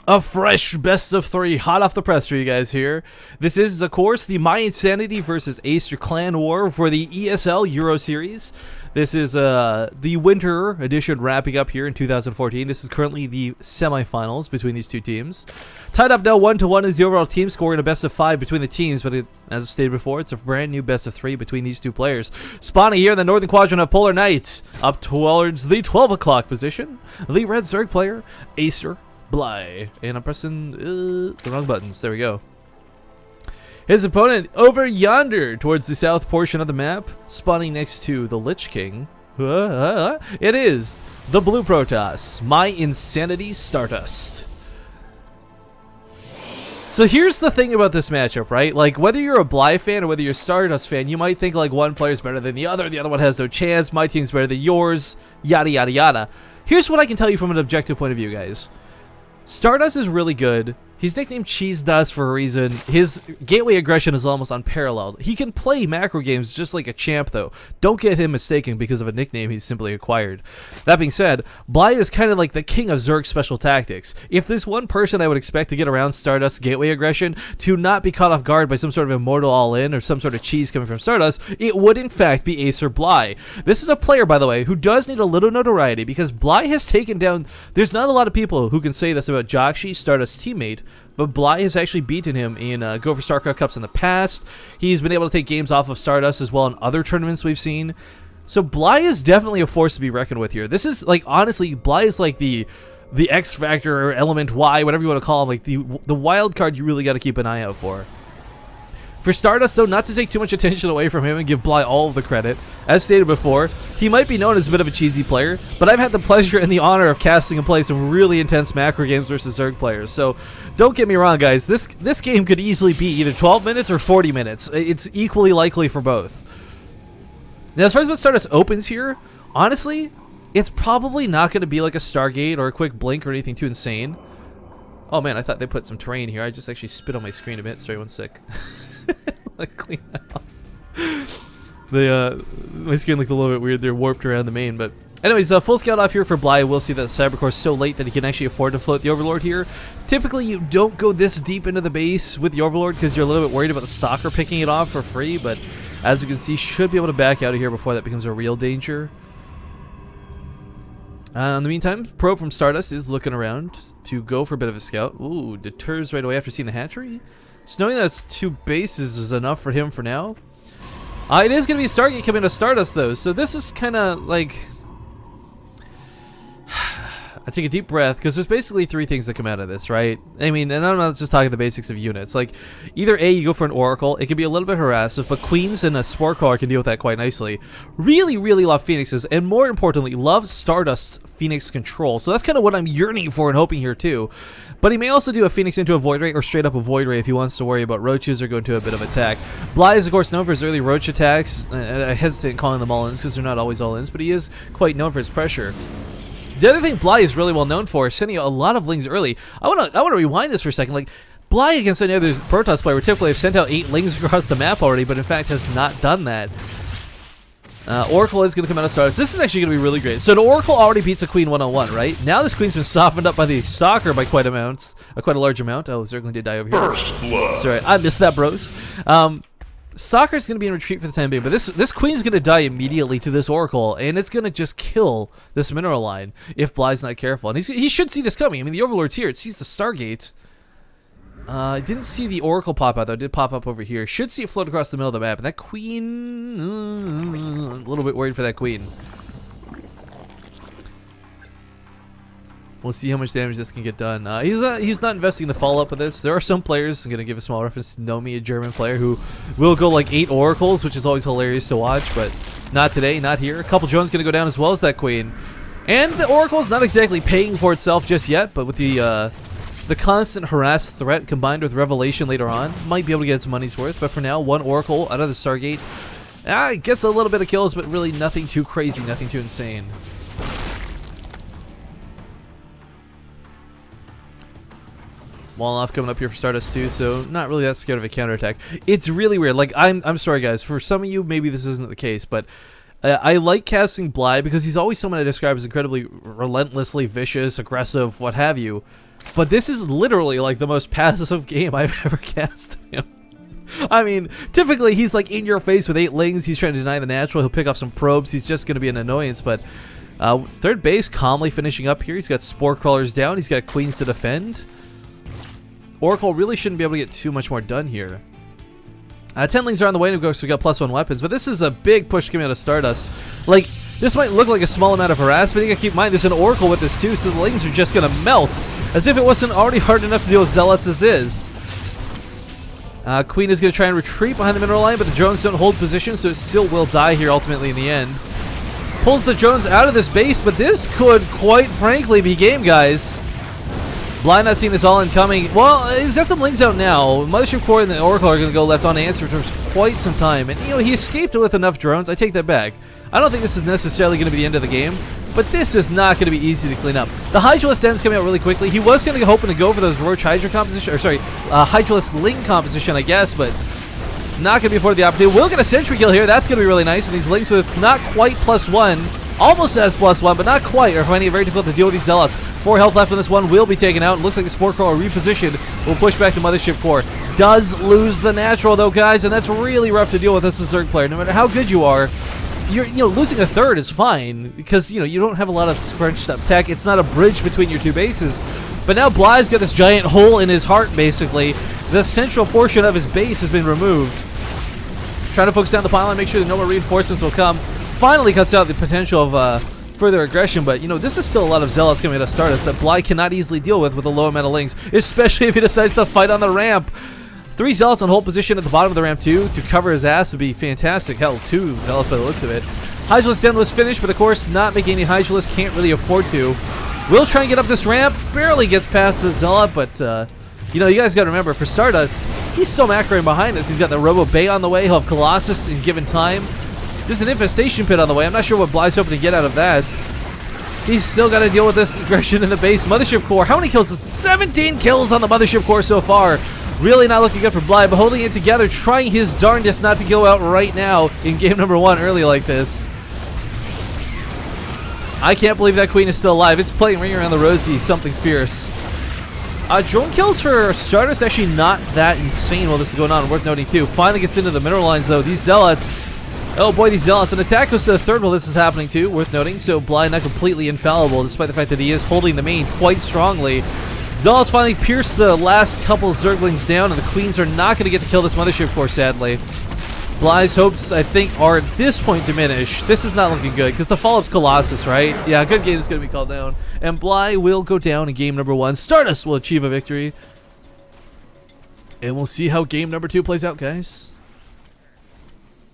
A fresh best of 3 hot off the press for you guys here. This is, of course, the mYinsanity versus Acer clan war for the ESL Euro Series. This is the winter edition wrapping up here in 2014. This is currently the semi-finals between these two teams. Tied up now 1-1 is the overall team score in a best of 5 between the teams, but as stated before, it's a brand new best of 3 between these two players. Spawning here in the northern quadrant of Polar Knight, up towards the 12 o'clock position. The red Zerg player, Acer. Bly. And I'm pressing the wrong buttons. There we go. His opponent over yonder towards the south portion of the map, spawning next to the Lich King. It is the blue Protoss, mYinsanity Stardust. So here's the thing about this matchup, right? Like, whether you're a Bly fan or whether you're a Stardust fan, you might think like one player's better than the other one has no chance, my team's better than yours, yada yada yada. Here's what I can tell you from an objective point of view, guys. Stardust is really good. He's nicknamed Cheese Dust for a reason. His gateway aggression is almost unparalleled. He can play macro games just like a champ, though. Don't get him mistaken because of a nickname he's simply acquired. That being said, Bly is kind of like the king of Zerg special tactics. If there's one person I would expect to get around Stardust's gateway aggression to not be caught off guard by some sort of immortal all-in or some sort of cheese coming from Stardust, it would in fact be Acer Bly. This is a player, by the way, who does need a little notoriety because Bly has taken down... There's not a lot of people who can say this about Joxy, Stardust's teammate, but Bly has actually beaten him in Go for StarCraft Cups in the past. He's been able to take games off of Stardust as well in other tournaments we've seen. So Bly is definitely a force to be reckoned with here. This is, like, honestly, Bly is like the X Factor or Element Y, whatever you want to call him, like the wild card you really got to keep an eye out for. For Stardust, though, not to take too much attention away from him and give Bly all of the credit, as stated before, he might be known as a bit of a cheesy player, but I've had the pleasure and the honor of casting and play some really intense macro games versus Zerg players, so don't get me wrong, guys, this game could easily be either 12 minutes or 40 minutes. It's equally likely for both. Now, as far as what Stardust opens here, honestly, it's probably not going to be like a Stargate or a quick blink or anything too insane. Oh man, I thought they put some terrain here. I just actually spit on my screen a bit. Sorry, one sec. Like, clean out. My screen looked a little bit weird. They're warped around the main, but anyways, full scout off here for Bly. We'll see that Cybercore is so late that he can actually afford to float the Overlord here. Typically, you don't go this deep into the base with the Overlord because you're a little bit worried about the Stalker picking it off for free, but as you can see, should be able to back out of here before that becomes a real danger. In the meantime, Pro from Stardust is looking around to go for a bit of a scout. Ooh, deters right away after seeing the hatchery. So knowing that it's 2 bases is enough for him for now. It is going to be a Stargate coming to Stardust, though, so this is kind of like... I take a deep breath, because there's basically 3 things that come out of this, right? I mean, and I'm not just talking the basics of units. Like, either A, you go for an Oracle. It can be a little bit harassive, but Queens and a Spore Caller can deal with that quite nicely. Really, really love Phoenixes, and more importantly, love Stardust's Phoenix control. So that's kind of what I'm yearning for and hoping here, too. But he may also do a Phoenix into a Void Ray, or straight up a Void Ray if he wants to worry about Roaches or go into a bit of attack. Bly is, of course, known for his early Roach attacks. I hesitate in calling them all-ins, because they're not always all-ins, but he is quite known for his pressure. The other thing Bly is really well known for is sending a lot of Lings early. I want to rewind this for a second. Like, Bly against any other Protoss player would typically have sent out 8 Lings across the map already, but in fact has not done that. Oracle is going to come out of Stardust. This is actually going to be really great. So the Oracle already beats a Queen 1-on-1, right? Now this Queen's been softened up by the Stalker by quite a large amount. Oh, Zergling did die over here. First blood. Sorry, I missed that, bros. Stalker's going to be in retreat for the time being, but this Queen's going to die immediately to this Oracle, and it's going to just kill this mineral line if Bly's not careful. And he should see this coming. I mean, the Overlord's here. It sees the Stargate. I didn't see the Oracle pop out, though. It did pop up over here. Should see it float across the middle of the map. And that Queen... a little bit worried for that Queen. We'll see how much damage this can get done. He's not investing the follow-up of this. There are some players, I'm going to give a small reference to Nomi, a German player, who will go like 8 Oracles, which is always hilarious to watch, but not today, not here. A couple drones going to go down as well as that Queen. And the Oracle's not exactly paying for itself just yet, but with the constant harass threat combined with Revelation later on, might be able to get its money's worth. But for now, 1 Oracle out of the Stargate. It gets a little bit of kills, but really nothing too crazy, nothing too insane. Wall off coming up here for Stardust too, so not really that scared of a counterattack. It's really weird. Like, I'm sorry guys, for some of you maybe this isn't the case, but I like casting Bly because he's always someone I describe as incredibly relentlessly vicious, aggressive, what have you. But this is literally like the most passive game I've ever cast him. I mean, typically he's like in your face with 8 lings. He's trying to deny the natural. He'll pick off some probes. He's just going to be an annoyance. But third base calmly finishing up here. He's got Spore Crawlers down. He's got Queens to defend. Oracle really shouldn't be able to get too much more done here. 10 lings are on the way, and of course we got +1 weapons. But this is a big push coming out of Stardust. Like, this might look like a small amount of harassment. You gotta keep in mind there's an Oracle with this too, so the lings are just gonna melt. As if it wasn't already hard enough to deal with Zealots as is. Queen is gonna try and retreat behind the mineral line, but the drones don't hold position, so it still will die here ultimately in the end. Pulls the drones out of this base, but this could quite frankly be game, guys. Blind not seeing this all incoming. Well, he's got some lings out now. Mothership Core and the Oracle are going to go left unanswered for quite some time. And, you know, he escaped with enough drones. I take that back. I don't think this is necessarily going to be the end of the game, but this is not going to be easy to clean up. The Hydralisk Den's coming out really quickly. He was going to hoping to go for those Roach Hydra composition, or sorry, Hydralisk Ling composition, I guess, but not going to be afforded the opportunity. We'll get a Sentry kill here. That's going to be really nice. And these lings with not quite +1. Almost as +1, but not quite, are finding it very difficult to deal with these Zealots. 4 health left on this one, will be taken out. Looks like the Spore Crawler repositioned. Will push back the Mothership Core. Does lose the natural though, guys, and that's really rough to deal with as a Zerg player. No matter how good you are, you know, losing a third is fine because, you know, you don't have a lot of scrunched up tech. It's not a bridge between your two bases. But now Bly's got this giant hole in his heart, basically. The central portion of his base has been removed. Trying to focus down the pylon, make sure that no more reinforcements will come. Finally cuts out the potential of further aggression, but you know, this is still a lot of Zealots coming out of Stardust that Bly cannot easily deal with a low amount of lings, especially if he decides to fight on the ramp. 3 Zealots on hold position at the bottom of the ramp too to cover his ass would be fantastic. Hell, 2 Zealots by the looks of it. Hydralisk Den was finished, but of course not making any Hydralisk, can't really afford to. Will try and get up this ramp, barely gets past the Zealot, but you know, you guys gotta remember, for Stardust, he's still macroing behind this. He's got the Robo Bay on the way, he'll have Colossus in given time. There's an Infestation Pit on the way. I'm not sure what Bly's hoping to get out of that. He's still got to deal with this aggression in the base. Mothership Core, how many kills? 17 kills on the Mothership Core so far. Really not looking good for Bly, but holding it together, trying his darndest not to go out right now in game number 1 early like this. I can't believe that Queen is still alive. It's playing Ring Around the Rosie, something fierce. Drone kills for Stardust actually not that insane while this is going on. Worth noting too. Finally gets into the mineral lines though. These Zealots. Oh boy, these Zealots. An attack goes to the third while this is happening too, worth noting. So Bly not completely infallible, despite the fact that he is holding the main quite strongly. Zealots finally pierce the last couple Zerglings down, and the Queens are not going to get to kill this Mothership Core, sadly. Bly's hopes, I think, are at this point diminished. This is not looking good, because the follow-up's Colossus, right? Yeah, a good game is going to be called down. And Bly will go down in game number 1. Stardust will achieve a victory. And we'll see how game number 2 plays out, guys.